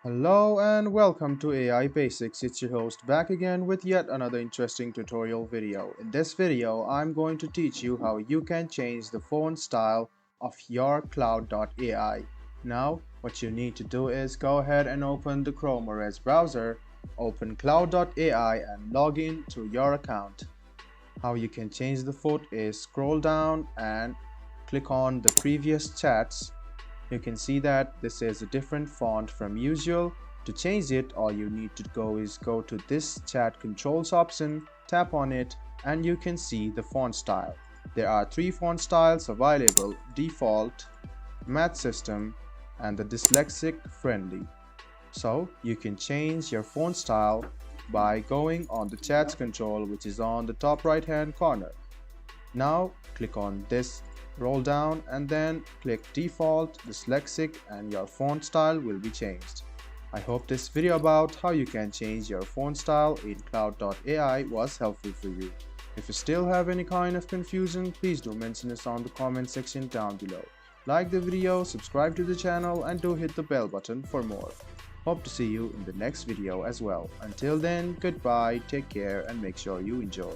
Hello and welcome to AI Basics. It's your host back again with yet another interesting tutorial video. In this video, I'm going to teach you how you can change the font style of your Claude AI. Now, what you need to do is go ahead and open the Chrome OS browser, open Claude AI and log in to your account. How you can change the font is scroll down and click on the previous chats. You can see that this is a different font from usual. To change it, all you need to go to this chat controls option, tap on it, and you can see the font style. There are three font styles available: default, math system, and the dyslexic friendly. So you can change your font style by going on the chats control, which is on the top right hand corner. Now click on this roll down and then click default, dyslexic, and your font style will be changed. I hope this video about how you can change your font style in Claude AI was helpful for you. If you still have any kind of confusion, please do mention us on the comment section down below. Like the video, subscribe to the channel, and do hit the bell button for more. Hope to see you in the next video as well. Until then, goodbye, take care, and make sure you enjoy.